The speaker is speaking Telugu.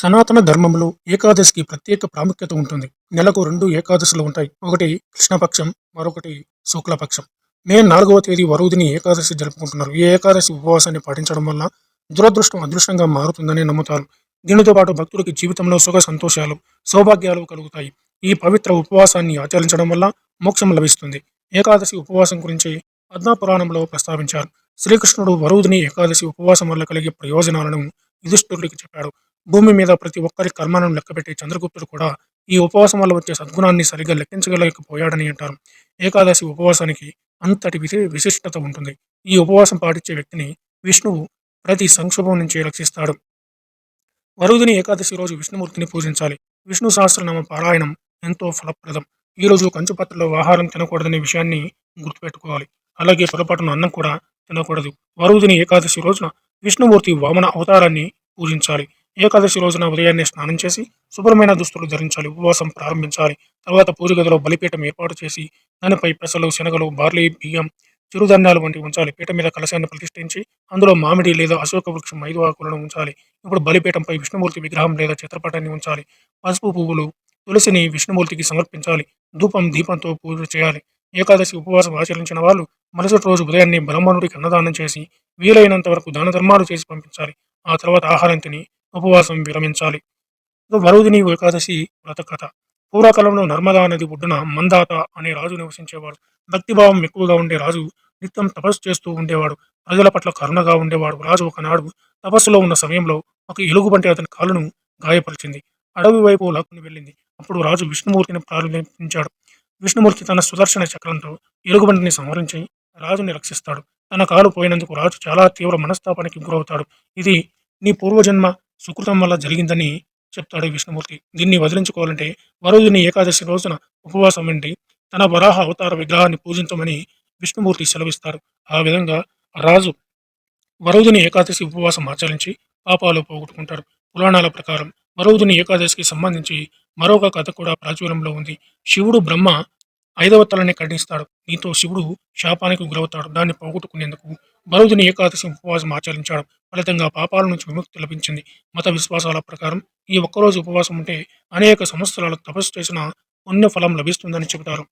సనాతన ధర్మంలో ఏకాదశికి ప్రత్యేక ప్రాముఖ్యత ఉంటుంది. నెలకు 2 ఏకాదశులు ఉంటాయి. ఒకటి కృష్ణపక్షం, మరొకటి శుక్లపక్షం. మే 4వ తేదీ వరుదిని ఏకాదశి జరుపుకుంటున్నారు. ఈ ఏకాదశి ఉపవాసాన్ని పాటించడం వల్ల దురదృష్టం అదృష్టంగా మారుతుందని నమ్ముతారు. దీనితో పాటు భక్తుడికి జీవితంలో సుఖ సంతోషాలు, సౌభాగ్యాలు కలుగుతాయి. ఈ పవిత్ర ఉపవాసాన్ని ఆచరించడం వల్ల మోక్షం లభిస్తుంది. ఏకాదశి ఉపవాసం గురించి పద్మపురాణంలో ప్రస్తావించారు. శ్రీకృష్ణుడు వరుదిని ఏకాదశి ఉపవాసం వల్ల కలిగే ప్రయోజనాలను యుధిష్ఠిరుడికి చెప్పాడు. భూమి మీద ప్రతి ఒక్కరి కర్మలను లెక్కపెట్టే చంద్రగుప్తుడు కూడా ఈ ఉపవాసం వల్ల వచ్చే సద్గుణాన్ని సరిగ్గా లెక్కించగలేకపోయాడని అంటారు. ఏకాదశి ఉపవాసానికి అంతటి విశిష్టత ఉంటుంది. ఈ ఉపవాసం పాటించే వ్యక్తిని విష్ణువు ప్రతి సంక్షోభం నుంచి రక్షిస్తాడు. వరుదిని ఏకాదశి రోజు విష్ణుమూర్తిని పూజించాలి. విష్ణు సహస్రనామ పారాయణం ఎంతో ఫలప్రదం. ఈ రోజు కంచుపత్రలో ఆహారం తినకూడదనే విషయాన్ని గుర్తుపెట్టుకోవాలి. అలాగే పొరపాటున అన్నం కూడా తినకూడదు. వరుదిని ఏకాదశి రోజున విష్ణుమూర్తి వామన అవతారాన్ని పూజించాలి. ఏకాదశి రోజున ఉదయాన్నే స్నానం చేసి శుభ్రమైన దుస్తులు ధరించాలి. ఉపవాసం ప్రారంభించాలి. తర్వాత పూజ గదిలో బలిపీఠం ఏర్పాటు చేసి దానిపై పెసలు, శనగలు, బార్లీ, బియ్యం, చిరుధాన్యాలు వంటివి ఉంచాలి. పీఠం మీద కలశాన్ని ప్రతిష్ఠించి అందులో మామిడి లేదా అశోక వృక్షం 5 ఆకులను ఉంచాలి. ఇప్పుడు బలిపీఠంపై విష్ణుమూర్తి విగ్రహం లేదా చిత్రపటాన్ని ఉంచాలి. పసుపు పువ్వులు, తులసిని విష్ణుమూర్తికి సమర్పించాలి. ధూపం, దీపంతో పూజ చేయాలి. ఏకాదశి ఉపవాసం ఆచరించిన వాళ్ళు మరుసటి రోజు ఉదయాన్నే బ్రాహ్మణుడికి అన్నదానం చేసి వీలైనంత వరకు దాన ధర్మాలు చేసి పంపించాలి. ఆ తర్వాత ఆహారం తిని ఉపవాసం విరమించాలి. వరుదిని ఏకాదశి వ్రత కథ. పూర్వకాలంలో నర్మదా నది ఒడ్డున మందాత అనే రాజు నివసించేవాడు. భక్తిభావం ఎక్కువగా ఉండే రాజు నిత్యం తపస్సు చేస్తూ ఉండేవాడు. ప్రజల పట్ల కరుణగా ఉండేవాడు. రాజు ఒకనాడు తపస్సులో ఉన్న సమయంలో ఒక ఎలుగుబంటి అతని కాలును గాయపరిచింది. అడవి వైపు లాక్కుని వెళ్ళింది. అప్పుడు రాజు విష్ణుమూర్తిని ప్రారంభించాడు. విష్ణుమూర్తి తన సుదర్శన చక్రంతో ఎలుగుబంటిని సంహరించి రాజుని రక్షిస్తాడు. తన కాలు పోయినందుకు రాజు చాలా తీవ్ర మనస్తాపానికి గురవుతాడు. ఇది నీ పూర్వజన్మ సుకృతం వల్ల జరిగిందని చెప్తాడు విష్ణుమూర్తి. దీన్ని వదిలించుకోవాలంటే వరుదిని ఏకాదశి రోజున ఉపవాసం ఉండి తన వరాహ అవతార విగ్రహాన్ని పూజించమని విష్ణుమూర్తి సెలవిస్తారు. ఆ విధంగా రాజు వరుదిని ఏకాదశి ఉపవాసం ఆచరించి పాపాలు పోగొట్టుకుంటారు. పురాణాల ప్రకారం వరుదిని ఏకాదశికి సంబంధించి మరొక కథ కూడా ప్రాచుర్యంలో ఉంది. శివుడు బ్రహ్మ 5వ తలని ఖండిస్తాడు. దీంతో శివుడు శాపానికి గురవుతాడు. దాన్ని పోగొట్టుకునేందుకు వరుదిని ఏకాదశి ఉపవాసం ఆచరించాడు. ఫలితంగా పాపాల నుంచి విముక్తి లభించింది. మత విశ్వాసాల ప్రకారం ఈ ఒక్కరోజు ఉపవాసం ఉంటే అనేక సంవత్సరాలు తపస్సు చేసిన పుణ్య ఫలం లభిస్తుందని చెబుతారు.